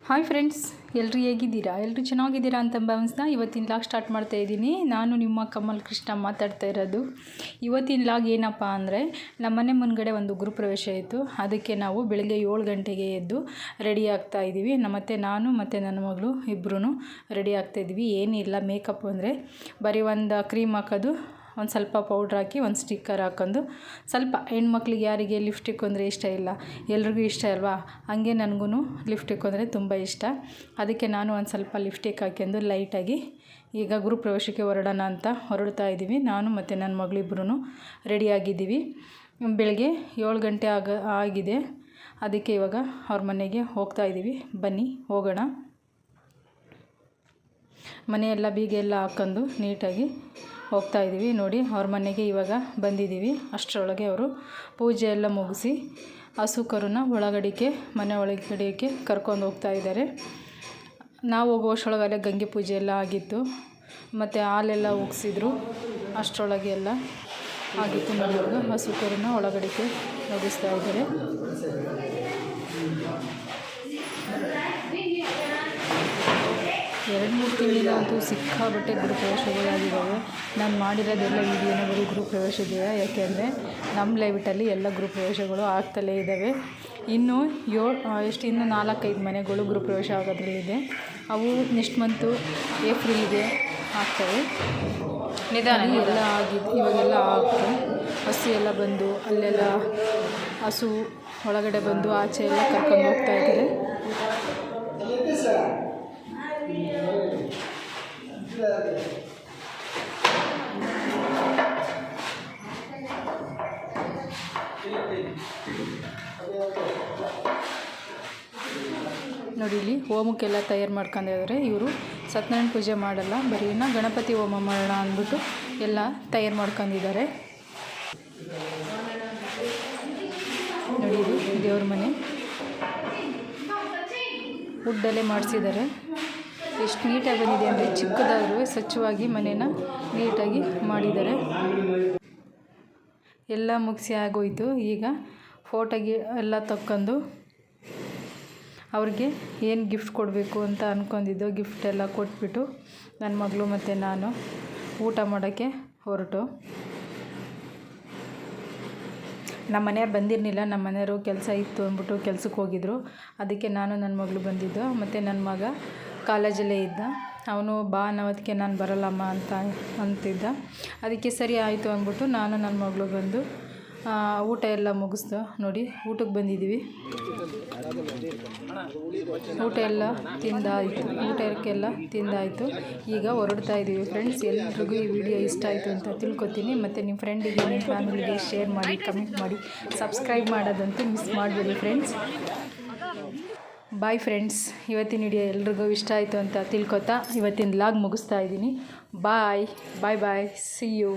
Hi friends, ಎಲ್ಲರೂ ಹೇಗಿದ್ದೀರಾ? ಎಲ್ಲರೂ ಚೆನ್ನಾಗಿದ್ದೀರಾ ಅಂತ ಭಾವಿಸ್ತಾ ಇವತ್ತಿನ ಲಾಗ್ ಸ್ಟಾರ್ಟ್ ಮಾಡ್ತಾ ಇದ್ದೀನಿ. ನಾನು ನಿಮ್ಮ ಕಮಲ್ ಕೃಷ್ಣ ಮಾತಾಡ್ತಾ ಇರೋದು. ಇವತ್ತಿನ ಲಾಗ್ ಏನಪ್ಪ ಅಂದರೆ, ನಮ್ಮನೆ ಮುಂದ್ಗಡೆ ಒಂದು ಗೃಹಪ್ರವೇಶ ಇತ್ತು. ಅದಕ್ಕೆ ನಾವು ಬೆಳಗ್ಗೆ 7 ಗಂಟೆಗೆ ಎದ್ದು ರೆಡಿ ಆಗ್ತಾ ಇದ್ದೀವಿ. ನಾನು ಮತ್ತು ನನ್ನ ಮಗಳು ಇಬ್ಬರೂ ರೆಡಿ ಆಗ್ತಾಯಿದ್ವಿ. ಏನಿಲ್ಲ, ಮೇಕಪ್ ಅಂದರೆ ಬರೀ ಒಂದು ಕ್ರೀಮ್ ಹಾಕೋದು, ಒಂದು ಸ್ವಲ್ಪ ಪೌಡ್ರ್ ಹಾಕಿ ಒಂದು ಸ್ಟಿಕ್ಕರ್ ಹಾಕೊಂಡು, ಸ್ವಲ್ಪ ಹೆಣ್ಮಕ್ಳಿಗೆ ಯಾರಿಗೆ ಲಿಪ್ಸ್ಟಿಕ್ ಅಂದರೆ ಇಷ್ಟ ಇಲ್ಲ, ಎಲ್ರಿಗೂ ಇಷ್ಟ ಅಲ್ವಾ? ಹಾಗೆ ನನಗೂ ಲಿಪ್ಸ್ಟಿಕ್ ಅಂದರೆ ತುಂಬ ಇಷ್ಟ. ಅದಕ್ಕೆ ನಾನು ಒಂದು ಸ್ವಲ್ಪ ಲಿಪ್ಸ್ಟಿಕ್ ಹಾಕ್ಯಂಡು ಲೈಟಾಗಿ ಈಗ ಗೃಹಪ್ರವೇಶಕ್ಕೆ ಹೊರಡೋಣ ಅಂತ ಹೊರಡ್ತಾ ಇದ್ದೀವಿ. ನಾನು ಮತ್ತು ನನ್ನ ಮಗಳಿಬ್ಬರೂ ರೆಡಿಯಾಗಿದ್ದೀವಿ. ಬೆಳಗ್ಗೆ 7 ಗಂಟೆ ಆಗಿದೆ. ಅದಕ್ಕೆ ಇವಾಗ ಅವ್ರ ಮನೆಗೆ ಹೋಗ್ತಾ ಇದ್ದೀವಿ. ಬನ್ನಿ ಹೋಗೋಣ. ಮನೆಯೆಲ್ಲ ಬೀಗ ಎಲ್ಲ ಹಾಕ್ಕೊಂಡು ನೀಟಾಗಿ ಹೋಗ್ತಾ ಇದ್ದೀವಿ. ನೋಡಿ, ಅವ್ರ ಮನೆಗೆ ಇವಾಗ ಬಂದಿದ್ದೀವಿ. ಅಷ್ಟರೊಳಗೆ ಅವರು ಪೂಜೆ ಎಲ್ಲ ಮುಗಿಸಿ ಹಸು ಕರುನ ಮನೆ ಒಳಗಡೆಗೆ ಕರ್ಕೊಂಡು ಹೋಗ್ತಾ ಇದ್ದಾರೆ. ನಾವು ಹೋಗುವಷ್ಟರೊಳಗಡೆ ಗಂಗೆ ಪೂಜೆ ಎಲ್ಲ ಆಗಿತ್ತು, ಮತ್ತು ಹಾಲೆಲ್ಲ ಉಗಿಸಿದ್ರು. ಅಷ್ಟರೊಳಗೆ ಎಲ್ಲ ಆಗಿತ್ತು. ನೋಡಿ, ಇವಾಗ ಹಸು ಕರುನ ಒಳಗಡೆಗೆ ಒಗಿಸ್ತಾ ಇದ್ದಾರೆ. ಎರಡು ಮೂರು ತಿಂಗಳಿಂದ ಅಂತೂ ಸಿಕ್ಕಾಬಟ್ಟೆ ಗೃಹಪ್ರವೇಶಗಳಾಗಿದ್ದಾವೆ. ನಾನು ಮಾಡಿರೋದೆಲ್ಲ ವೀಡಿಯೋನ ಬರೀ ಗೃಹಪ್ರವೇಶದ್ದೇ. ಯಾಕೆಂದರೆ ನಮ್ಮ ಲೈವ್ಟಲ್ಲಿ ಎಲ್ಲ ಗೃಹಪ್ರವೇಶಗಳು ಆಗ್ತಲೇ ಇದ್ದಾವೆ. ಇನ್ನು 4-5 ಮನೆಗಳು ಗೃಹಪ್ರವೇಶ ಆಗೋದ್ರಲ್ಲಿದೆ. ಅವು ನೆಕ್ಸ್ಟ್ ಮಂತು ಏಪ್ರಿಲ್ಗೆ ಆಗ್ತವೆ. ಎಲ್ಲ ಆಗಿದ್ದು ಇವಾಗೆಲ್ಲ ಆಗ್ತವೆ. ಹಸು ಎಲ್ಲ ಬಂದು ಅಲ್ಲೆಲ್ಲ ಹಸು ಒಳಗಡೆ ಬಂದು ಆಚೆ ಎಲ್ಲ ಕರ್ಕೊಂಡು ಹೋಗ್ತಾ ಇದ್ದಾರೆ. ನೋಡಿ, ಇಲ್ಲಿ ಹೋಮಕ್ಕೆಲ್ಲ ತಯಾರು ಮಾಡ್ಕೊಂಡಿದ್ದಾರೆ. ಇವರು ಸತ್ಯನಾರಾಯಣ ಪೂಜೆ ಮಾಡಲ್ಲ, ಬರೀ ಗಣಪತಿ ಹೋಮ ಮಾಡೋಣ ಅಂದ್ಬಿಟ್ಟು ಎಲ್ಲ ತಯಾರು ಮಾಡ್ಕೊಂಡಿದ್ದಾರೆ. ನೋಡಿ, ಇದು ದೇವ್ರ ಮನೆ ವುಡ್ಡಲ್ಲೇ ಮಾಡಿಸಿದ್ದಾರೆ. ಎಷ್ಟು ನೀಟಾಗಿ ಬಂದಿದೆ ಅಂದರೆ, ಚಿಕ್ಕದಾದರೂ ಸ್ವಚ್ಛವಾಗಿ ಮನೇನ ನೀಟಾಗಿ ಮಾಡಿದ್ದಾರೆ. ಎಲ್ಲ ಮುಗಿಸಿ ಆಗೋಯ್ತು. ಈಗ ಫೋಟೋಗೆ ಎಲ್ಲ ತಕ್ಕೊಂಡು ಅವ್ರಿಗೆ ಏನು ಗಿಫ್ಟ್ ಕೊಡಬೇಕು ಅಂತ ಅಂದ್ಕೊಂಡಿದ್ದು ಗಿಫ್ಟ್ ಎಲ್ಲ ಕೊಟ್ಬಿಟ್ಟು ನನ್ನ ಮಗಳು ಮತ್ತು ನಾನು ಊಟ ಮಾಡೋಕ್ಕೆ ಹೊರಟು. ನಮ್ಮ ಮನೆಯವ್ರು ಬಂದಿರಲಿಲ್ಲ. ನಮ್ಮ ಮನೆಯವರು ಕೆಲಸ ಇತ್ತು ಅಂದ್ಬಿಟ್ಟು ಕೆಲ್ಸಕ್ಕೆ ಹೋಗಿದ್ರು. ಅದಕ್ಕೆ ನಾನು ನನ್ನ ಮಗಳು ಬಂದಿದ್ದು. ಮತ್ತು ನನ್ನ ಮಗ ಕಾಲೇಜಲ್ಲೇ ಇದ್ದ. ಅವನು ಬಾ ಅನ್ನೋದಕ್ಕೆ ನಾನು ಬರಲ್ಲಮ್ಮ ಅಂತಿದ್ದ. ಅದಕ್ಕೆ ಸರಿ ಆಯಿತು ಅಂದ್ಬಿಟ್ಟು ನಾನು ನನ್ನ ಮಗಳು ಬಂದು ಊಟ ಎಲ್ಲ ಮುಗಿಸ್ದು. ನೋಡಿ, ಊಟಕ್ಕೆ ಬಂದಿದ್ದೀವಿ. ಊಟಕ್ಕೆಲ್ಲ ತಿಂದಾಯಿತು. ಈಗ ಹೊರಡ್ತಾ ಇದ್ದೀವಿ ಫ್ರೆಂಡ್ಸ್. ಎಲ್ರಿಗೂ ಈ ವಿಡಿಯೋ ಇಷ್ಟ ಆಯಿತು ಅಂತ ತಿಳ್ಕೊತೀನಿ. ಮತ್ತು ನಿಮ್ಮ ಫ್ರೆಂಡಿಗೆ, ನಿಮ್ಮ ಫ್ಯಾಮಿಲಿಗೆ ಶೇರ್ ಮಾಡಿ, ಕಮೆಂಟ್ ಮಾಡಿ, ಸಬ್ಸ್ಕ್ರೈಬ್ ಮಾಡೋದಂತೂ ಮಿಸ್ ಮಾಡಬೇಡಿ ಫ್ರೆಂಡ್ಸ್. Bye friends. ಇವತ್ತಿನ ವಿಡಿಯೋ ಎಲ್ರಿಗೂ ಇಷ್ಟ ಆಯಿತು ಅಂತ ತಿಳ್ಕೊತಾ ಇವತ್ತಿನ ಲಾಗ್ ಮುಗಿಸ್ತಾ ಇದ್ದೀನಿ. Bye bye bye. See you.